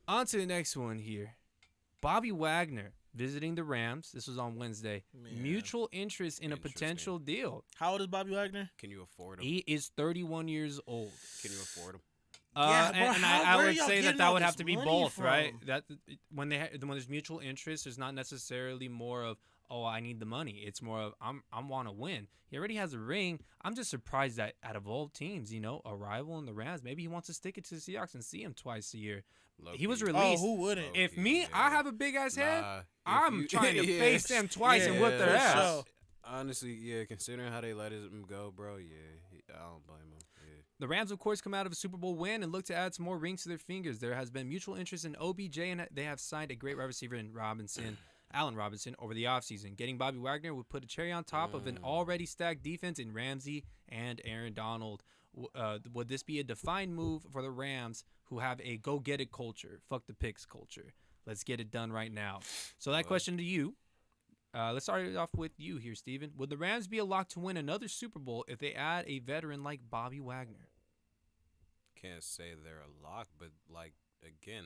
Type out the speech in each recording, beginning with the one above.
On to the next one here. Bobby Wagner visiting the Rams. This was on Wednesday. Man. Mutual interest in a potential deal. How old is Bobby Wagner? Can you afford him? He is 31 years old. Can you afford him? Yeah, bro, I where would y'all say getting that all would this have to be money both, from? right? That when there's mutual interest, there's not necessarily more of I need the money. It's more of I want to win. He already has a ring. I'm just surprised that out of all teams, a rival in the Rams, maybe he wants to stick it to the Seahawks and see him twice a year. He was released. Oh, who wouldn't? If me, I have a big ass head. I'm trying to yeah. face them twice and whip their for ass. sure. Honestly, yeah, considering how they let him go, bro, I don't blame him. Yeah. The Rams, of course, come out of a Super Bowl win and look to add some more rings to their fingers. There has been mutual interest in OBJ, and they have signed a great wide receiver in Allen Robinson, over the offseason. Getting Bobby Wagner would put a cherry on top of an already stacked defense in Ramsey and Aaron Donald. Would this be a defined move for the Rams, who have a go-get-it culture, fuck the picks culture? Let's get it done right now. So that question to you. Let's start it off with you here, Steven. Would the Rams be a lock to win another Super Bowl if they add a veteran like Bobby Wagner? Can't say they're a lock, but again,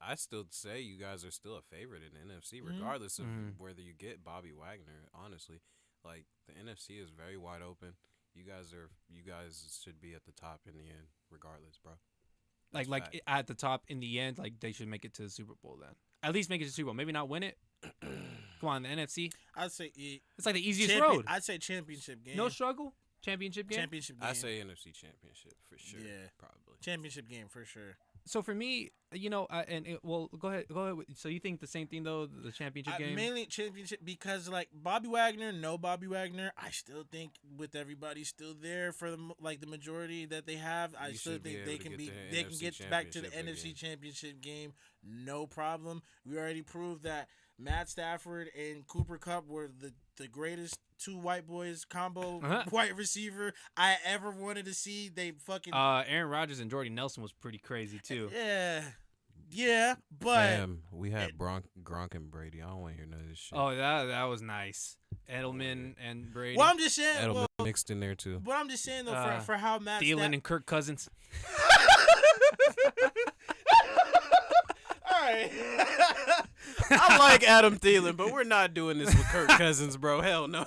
I still say you guys are still a favorite in the NFC, regardless of whether you get Bobby Wagner. Honestly, the NFC is very wide open. You guys should be at the top in the end, regardless, bro. Like at the top in the end, they should make it to the Super Bowl then. At least make it to the Super Bowl. Maybe not win it. Come on, the NFC. I'd say it's like the easiest road. I'd say championship game. No struggle. Championship game. Championship game. I say NFC championship for sure. Yeah, probably championship game for sure. So for me, go ahead. So you think the same thing though, the championship game? Mainly championship because Bobby Wagner, Bobby Wagner, I still think with everybody still there for the majority that they have, I still think they can get back to the NFC Championship game, no problem. We already proved that Matt Stafford and Cooper Kupp were the greatest two white boys combo white receiver I ever wanted to see. They fucking Aaron Rodgers and Jordy Nelson was pretty crazy too. Yeah, but we had Gronk and Brady. I don't want to hear none of this shit. Oh, that was nice. Edelman and Brady. Well, I'm just saying. Edelman mixed in there too. But I'm just saying though, for how Matt Thielen and Kirk Cousins. All right. I like Adam Thielen, but we're not doing this with Kirk Cousins, bro. Hell no.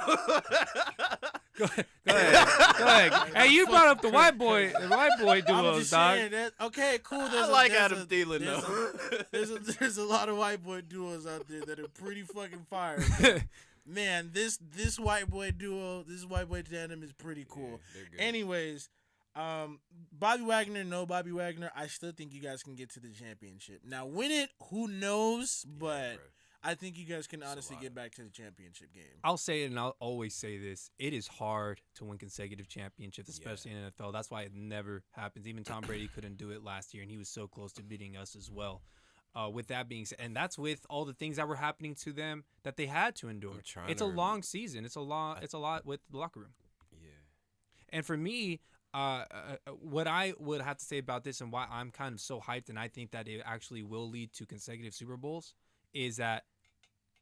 Go ahead. Hey, you brought up the white boy duos, dog. Okay, cool. I like Adam Thielen, though. There's a lot of white boy duos out there that are pretty fucking fire. Man, this white boy duo, this white boy tandem is pretty cool. Yeah, anyways, Bobby Wagner, Bobby Wagner, I still think you guys can get to the championship. Now, win it, who knows? But I think you guys can honestly get back to the championship game. I'll say it, and I'll always say this. It is hard to win consecutive championships, especially in the NFL. That's why it never happens. Even Tom Brady couldn't do it last year, and he was so close to beating us as well. With that being said, and that's with all the things that were happening to them that they had to endure. It's a long season. It's a lot with the locker room. Yeah. And for me, what I would have to say about this and why I'm kind of so hyped and I think that it actually will lead to consecutive Super Bowls is that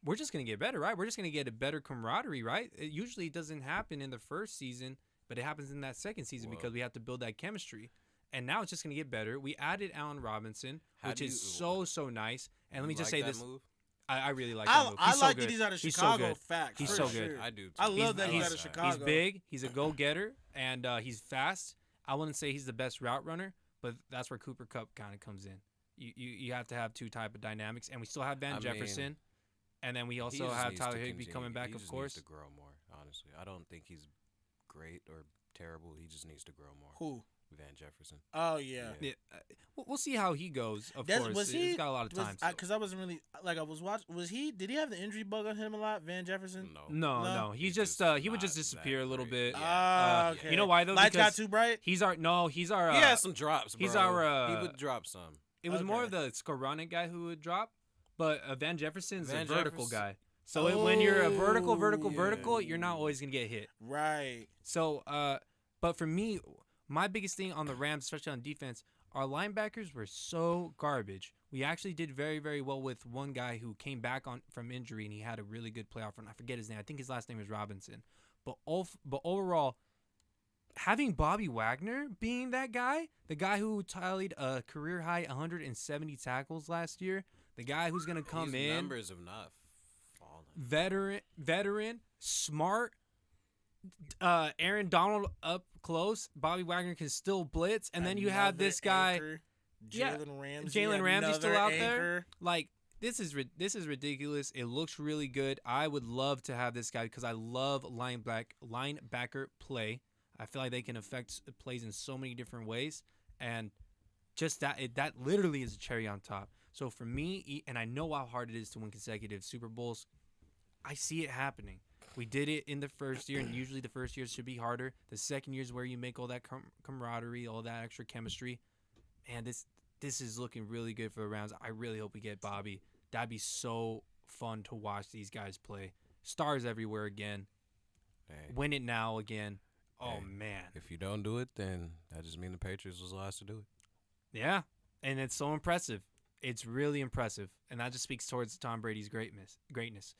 we're just going to get better, right? We're just going to get a better camaraderie, right? It usually doesn't happen in the first season, but it happens in that second season because we have to build that chemistry. And now it's just going to get better. We added Allen Robinson, which is so nice. And let me just say this. Move? I really like that move. I like that he's out of Chicago. Facts. He's so good. I do too. I love that he's out of Chicago. He's big. He's a go-getter. And he's fast. I wouldn't say he's the best route runner, but that's where Cooper Kupp kind of comes in. You have to have two type of dynamics. And we still have Van Jefferson. And then we also have Tyler Higbee coming back, of course. He just needs to grow more, honestly. I don't think he's great or terrible. He just needs to grow more. Who? Van Jefferson. Oh, yeah. We'll see how he goes, of course. He's got a lot of time. Because I wasn't really, I was watching, did he have the injury bug on him a lot, Van Jefferson? No. He would just disappear a little bit. Okay. You know why, though? Lights got too bright? He's our. He had some drops, bro. He would drop some. It was more of the Skoranek guy who would drop, but Van Jefferson's a vertical guy. So when you're a vertical, you're not always going to get hit. Right. So, but for me, my biggest thing on the Rams, especially on defense, our linebackers were so garbage. We actually did very, very well with one guy who came back from injury, and he had a really good playoff run. I forget his name. I think his last name is Robinson. But overall, having Bobby Wagner being that guy, the guy who tallied a career high 170 tackles last year, the guy who's gonna come These in, numbers have not fallen. veteran, smart. Aaron Donald up close. Bobby Wagner can still blitz, and then you have this guy, Jalen Ramsey still out there. Like this is ridiculous. It looks really good. I would love to have this guy because I love linebacker play. I feel like they can affect plays in so many different ways, and just that literally is a cherry on top. So for me, and I know how hard it is to win consecutive Super Bowls, I see it happening. We did it in the first year, and usually the first year should be harder. The second year is where you make all that camaraderie, all that extra chemistry. Man, this is looking really good for the Rams. I really hope we get Bobby. That'd be so fun to watch these guys play. Stars everywhere again. Hey. Win it now again. Oh, hey, man. If you don't do it, then that just means the Patriots was the last to do it. Yeah, and it's so impressive. It's really impressive, and that just speaks towards Tom Brady's greatness.